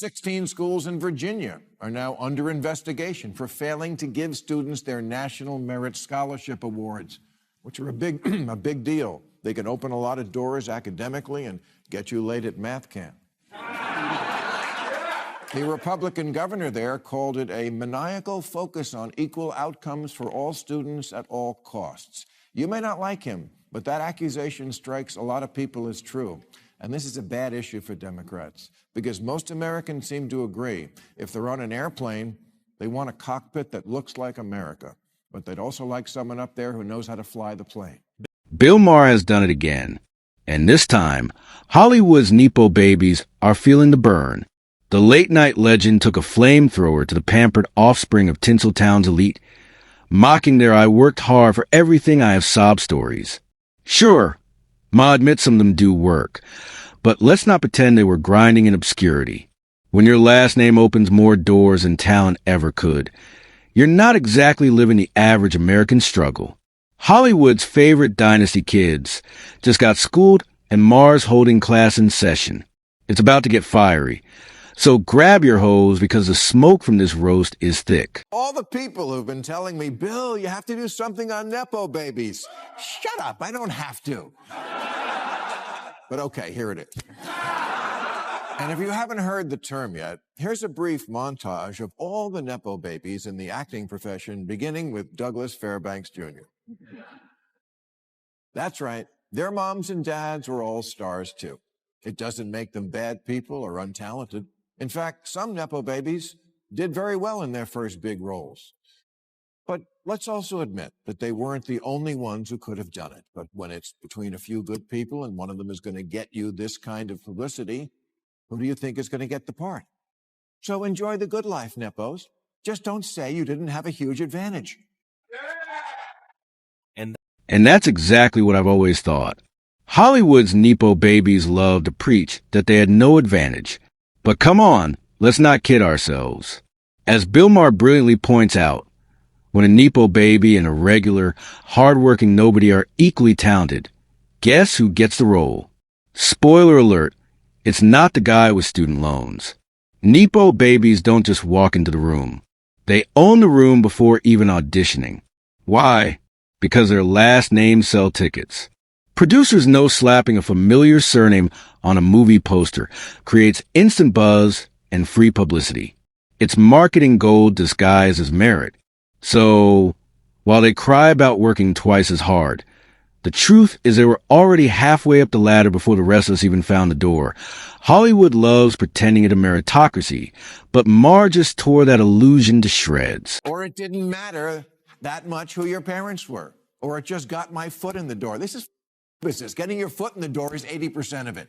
16 schools in Virginia are now under investigation for failing to give students their National Merit Scholarship Awards, which are a big deal. They can open a lot of doors academically and get you late at math camp. The Republican governor there called it a maniacal focus on equal outcomes for all students at all costs. You may not like him, but that accusation strikes a lot of people as true. And this is a bad issue for Democrats, because most Americans seem to agree if they're on an airplane, they want a cockpit that looks like America, but they'd also like someone up there who knows how to fly the plane. Bill Maher has done it again. And this time, Hollywood's Nepo babies are feeling the burn. The late-night legend took a flamethrower to the pampered offspring of Tinseltown's elite, mocking their "I worked hard for everything I have" sob stories. Sure, Ma admits some of them do work, but let's not pretend they were grinding in obscurity. When your last name opens more doors than talent ever could, you're not exactly living the average American struggle. Hollywood's favorite dynasty kids just got schooled, and Maher's holding class in session. It's about to get fiery. So grab your hose, because the smoke from this roast is thick. All the people who've been telling me, Bill, you have to do something on Nepo babies. Shut up, I don't have to. But okay, here it is. And if you haven't heard the term yet, here's a brief montage of all the Nepo babies in the acting profession, beginning with Douglas Fairbanks Jr. That's right, their moms and dads were all stars too. It doesn't make them bad people or untalented. In fact, some Nepo babies did very well in their first big roles. But let's also admit that they weren't the only ones who could have done it. But when it's between a few good people and one of them is going to get you this kind of publicity, who do you think is going to get the part? So enjoy the good life, Nepos. Just don't say you didn't have a huge advantage. And that's exactly what I've always thought. Hollywood's Nepo babies love to preach that they had no advantage. But come on, let's not kid ourselves. As Bill Maher brilliantly points out, when a Nepo baby and a regular, hard-working nobody are equally talented, guess who gets the role? Spoiler alert, it's not the guy with student loans. Nepo babies don't just walk into the room. They own the room before even auditioning. Why? Because their last names sell tickets. Producers know slapping a familiar surname on a movie poster creates instant buzz and free publicity. It's marketing gold disguised as merit. So, while they cry about working twice as hard, the truth is they were already halfway up the ladder before the rest of us even found the door. Hollywood loves pretending it's a meritocracy, but Maher just tore that illusion to shreds. Or it didn't matter that much who your parents were, or it just got my foot in the door. This is business. Getting your foot in the door is 80% of it.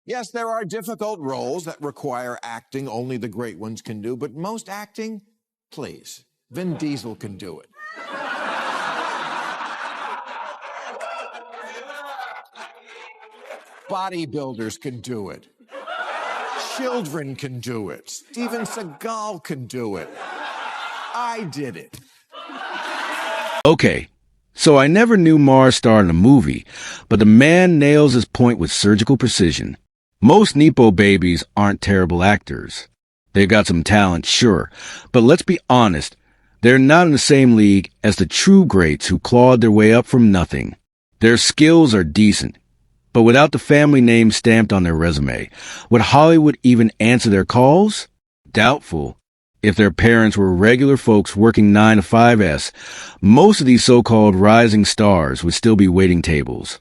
Yes, there are difficult roles that require acting only the great ones can do, but most acting, please, Vin Diesel can do it. Bodybuilders can do it. Children can do it. Steven Seagal can do it. I did it. Okay, so I never knew Maher starred in a movie, but the man nails his point with surgical precision. Most Nepo babies aren't terrible actors. They've got some talent, sure, but let's be honest, they're not in the same league as the true greats who clawed their way up from nothing. Their skills are decent, but without the family name stamped on their resume, would Hollywood even answer their calls? Doubtful. If their parents were regular folks working 9 to 5s, most of these so-called rising stars would still be waiting tables,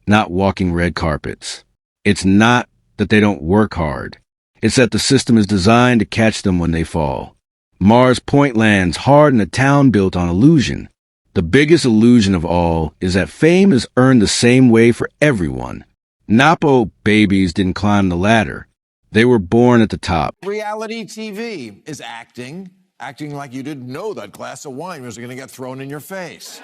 not walking red carpets. It's not that they don't work hard. It's that the system is designed to catch them when they fall. Maher's point lands hard in a town built on illusion. The biggest illusion of all is that fame is earned the same way for everyone. Nepo babies didn't climb the ladder. They were born at the top. Reality TV is acting like you didn't know that glass of wine was going to get thrown in your face.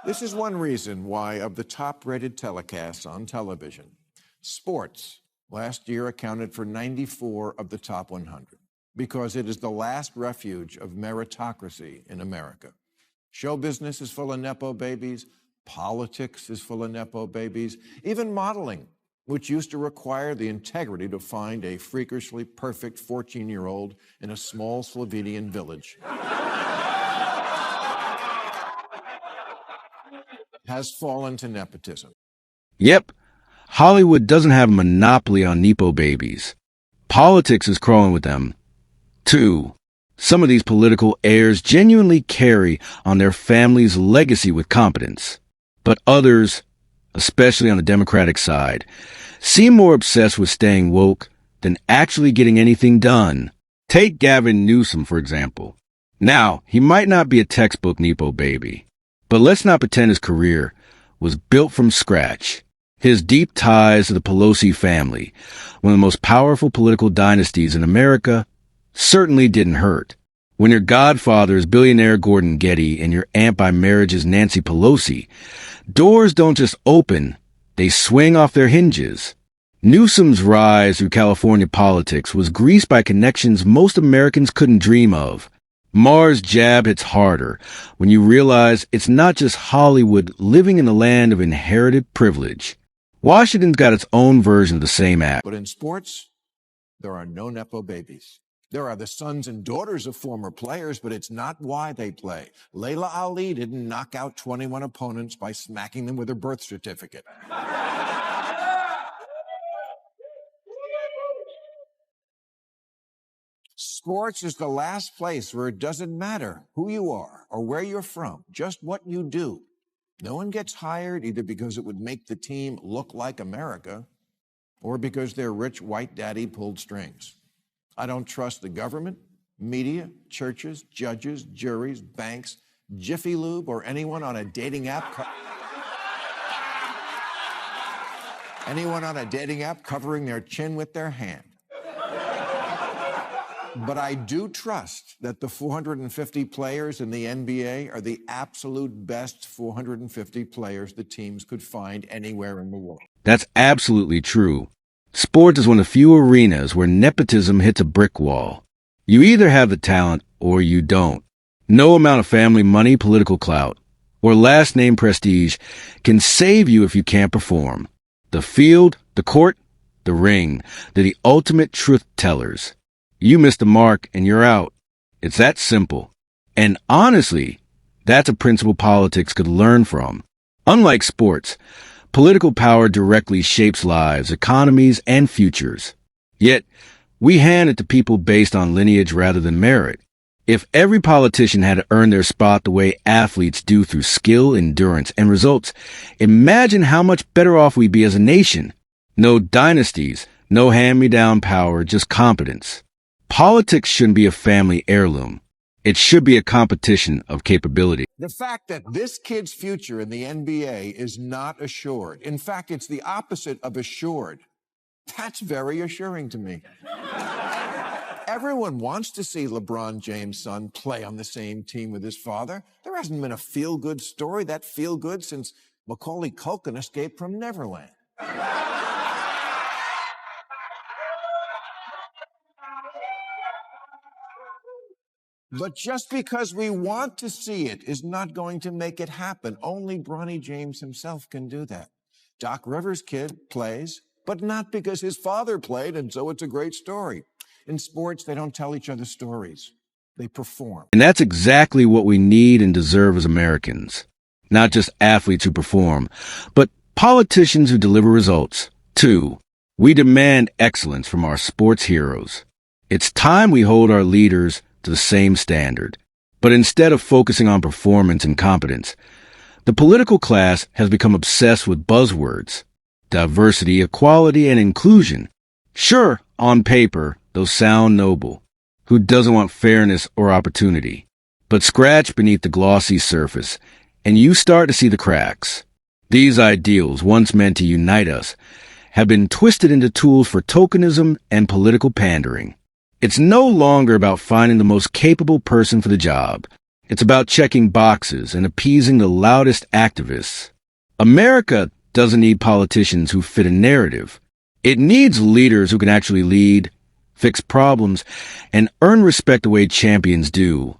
This is one reason why, of the top-rated telecasts on television, sports last year accounted for 94 of the top 100, because it is the last refuge of meritocracy in America. Show business is full of Nepo babies. Politics is full of Nepo babies. Even modeling, which used to require the integrity to find a freakishly perfect 14-year-old in a small Slovenian village, has fallen to nepotism. Yep, Hollywood doesn't have a monopoly on nepo babies. Politics is crawling with them, too. Some of these political heirs genuinely carry on their family's legacy with competence. But others, especially on the Democratic side, seem more obsessed with staying woke than actually getting anything done. Take Gavin Newsom, for example. Now, he might not be a textbook nepo baby, but let's not pretend his career was built from scratch. His deep ties to the Pelosi family, one of the most powerful political dynasties in America, certainly didn't hurt. When your godfather is billionaire Gordon Getty and your aunt by marriage is Nancy Pelosi, doors don't just open, they swing off their hinges. Newsom's rise through California politics was greased by connections most Americans couldn't dream of. Maher's jab hits harder when you realize it's not just Hollywood living in the land of inherited privilege. Washington's got its own version of the same act. But in sports, there are no Nepo babies. There are the sons and daughters of former players, but it's not why they play. Layla Ali didn't knock out 21 opponents by smacking them with her birth certificate. Sports is the last place where it doesn't matter who you are or where you're from, just what you do. No one gets hired either because it would make the team look like America or because their rich white daddy pulled strings. I don't trust the government, media, churches, judges, juries, banks, Jiffy Lube, or anyone on a dating app covering their chin with their hand. But I do trust that the 450 players in the NBA are the absolute best 450 players the teams could find anywhere in the world. That's absolutely true. Sports is one of the few arenas where nepotism hits a brick wall. You either have the talent or you don't. No amount of family money, political clout, or last name prestige can save you if you can't perform. The field, the court, the ring, they're the ultimate truth tellers. You miss the mark and you're out. It's that simple. And honestly, that's a principle politics could learn from. Unlike sports, political power directly shapes lives, economies, and futures. Yet, we hand it to people based on lineage rather than merit. If every politician had to earn their spot the way athletes do through skill, endurance, and results, imagine how much better off we'd be as a nation. No dynasties, no hand-me-down power, just competence. Politics shouldn't be a family heirloom. It should be a competition of capability. The fact that this kid's future in the NBA is not assured. In fact, it's the opposite of assured. That's very assuring to me. Everyone wants to see LeBron James' son play on the same team with his father. There hasn't been a feel-good story that feel-good since Macaulay Culkin escaped from Neverland. But just because we want to see it is not going to make it happen. Only Bronny James himself can do that. Doc Rivers' kid plays, but not because his father played, and so it's a great story. In sports, they don't tell each other stories. They perform. And that's exactly what we need and deserve as Americans. Not just athletes who perform, but politicians who deliver results, too. We demand excellence from our sports heroes. It's time we hold our leaders to the same standard. But instead of focusing on performance and competence, the political class has become obsessed with buzzwords. Diversity, equality, and inclusion. Sure, on paper, those sound noble. Who doesn't want fairness or opportunity? But scratch beneath the glossy surface, and you start to see the cracks. These ideals, once meant to unite us, have been twisted into tools for tokenism and political pandering. It's no longer about finding the most capable person for the job. It's about checking boxes and appeasing the loudest activists. America doesn't need politicians who fit a narrative. It needs leaders who can actually lead, fix problems, and earn respect the way champions do,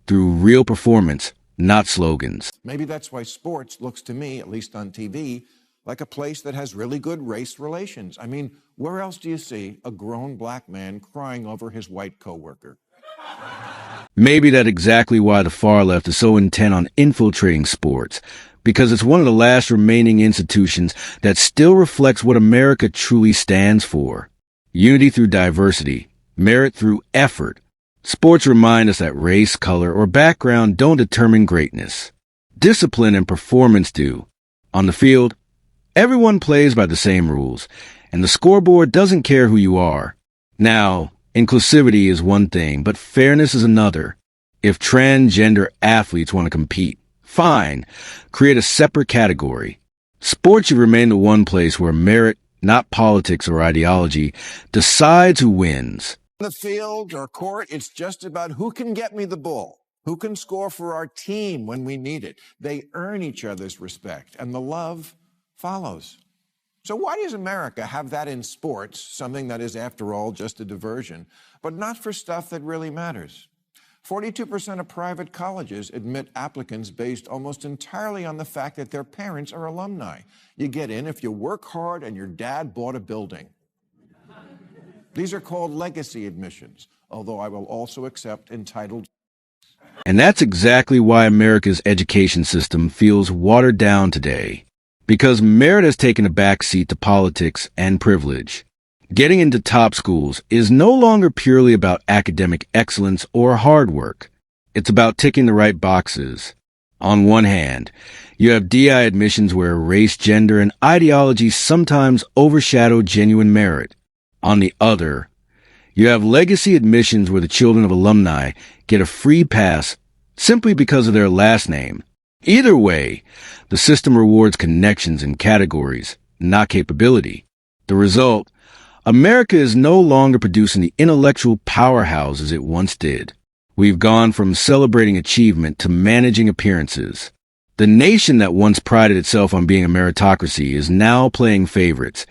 through real performance, not slogans. Maybe that's why sports looks to me, at least on TV, like a place that has really good race relations. I mean, where else do you see a grown black man crying over his white coworker? Maybe that's exactly why the far left is so intent on infiltrating sports, because it's one of the last remaining institutions that still reflects what America truly stands for. Unity through diversity, merit through effort. Sports remind us that race, color, or background don't determine greatness. Discipline and performance do. On the field, everyone plays by the same rules, and the scoreboard doesn't care who you are. Now, inclusivity is one thing, but fairness is another. If transgender athletes want to compete, fine, create a separate category. Sports should remain the one place where merit, not politics or ideology, decides who wins. On the field or court, it's just about who can get me the ball, who can score for our team when we need it. They earn each other's respect, and the love follows. So why does America have that in sports, something that is, after all, just a diversion, but not for stuff that really matters? 42% of private colleges admit applicants based almost entirely on the fact that their parents are alumni. You get in if you work hard and your dad bought a building. These are called legacy admissions, although I will also accept entitled. And that's exactly why America's education system feels watered down today. Because merit has taken a backseat to politics and privilege. Getting into top schools is no longer purely about academic excellence or hard work. It's about ticking the right boxes. On one hand, you have DI admissions where race, gender, and ideology sometimes overshadow genuine merit. On the other, you have legacy admissions where the children of alumni get a free pass simply because of their last name. Either way, the system rewards connections and categories, not capability. The result, America is no longer producing the intellectual powerhouses it once did. We've gone from celebrating achievement to managing appearances. The nation that once prided itself on being a meritocracy is now playing favorites,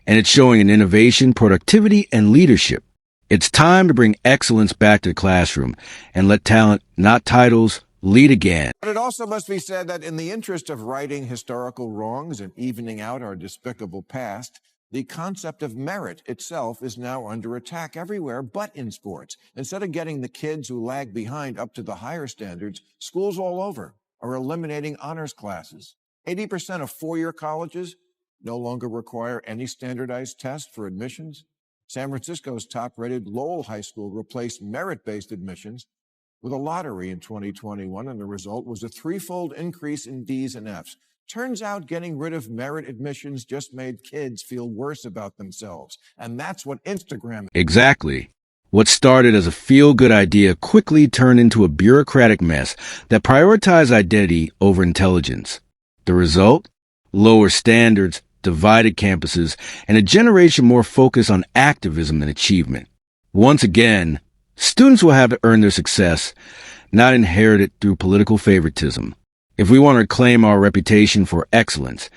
and it's showing in innovation, productivity, and leadership. It's time to bring excellence back to the classroom and let talent, not titles, lead again. But it also must be said that in the interest of righting historical wrongs and evening out our despicable past, the concept of merit itself is now under attack everywhere but in sports. Instead of getting the kids who lag behind up to the higher standards, schools all over are eliminating honors classes. 80% of four-year colleges no longer require any standardized test for admissions. San Francisco's top-rated Lowell High School replaced merit-based admissions with a lottery in 2021, and the result was a threefold increase in D's and F's. Turns out getting rid of merit admissions just made kids feel worse about themselves, and that's what Instagram is. Exactly. What started as a feel-good idea quickly turned into a bureaucratic mess that prioritized identity over intelligence. The result? Lower standards, divided campuses, and a generation more focused on activism than achievement. Once again, students will have to earn their success, not inherit it through political favoritism. If we want to reclaim our reputation for excellence,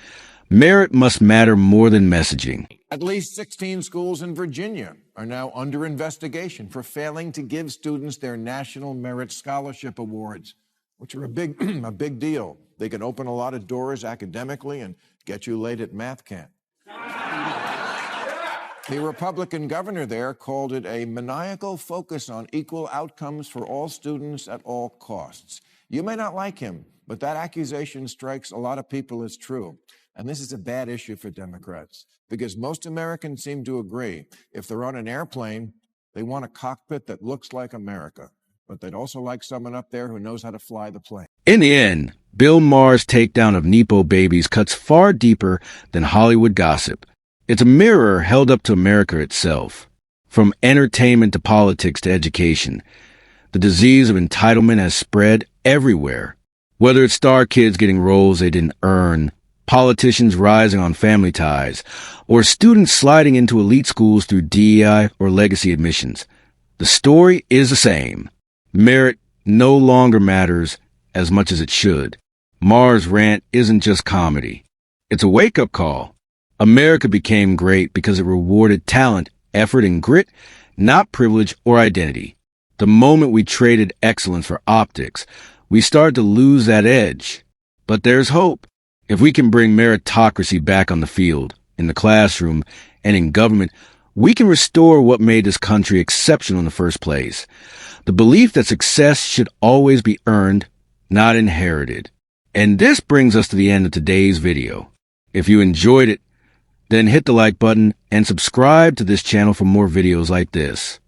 merit must matter more than messaging. At least 16 schools in Virginia are now under investigation for failing to give students their National Merit Scholarship Awards, which are a big deal. They can open a lot of doors academically and get you late at math camp. The Republican governor there called it a maniacal focus on equal outcomes for all students at all costs. You may not like him, but that accusation strikes a lot of people as true. And this is a bad issue for Democrats, because most Americans seem to agree if they're on an airplane, they want a cockpit that looks like America, but they'd also like someone up there who knows how to fly the plane. In the end, Bill Maher's takedown of nepo babies cuts far deeper than Hollywood gossip. It's a mirror held up to America itself. From entertainment to politics to education, the disease of entitlement has spread everywhere. Whether it's star kids getting roles they didn't earn, politicians rising on family ties, or students sliding into elite schools through DEI or legacy admissions, the story is the same. Merit no longer matters as much as it should. Maher's rant isn't just comedy. It's a wake-up call. America became great because it rewarded talent, effort, and grit, not privilege or identity. The moment we traded excellence for optics, we start to lose that edge. But there's hope. If we can bring meritocracy back on the field, in the classroom, and in government, we can restore what made this country exceptional in the first place. The belief that success should always be earned, not inherited. And this brings us to the end of today's video. If you enjoyed it, then hit the like button and subscribe to this channel for more videos like this.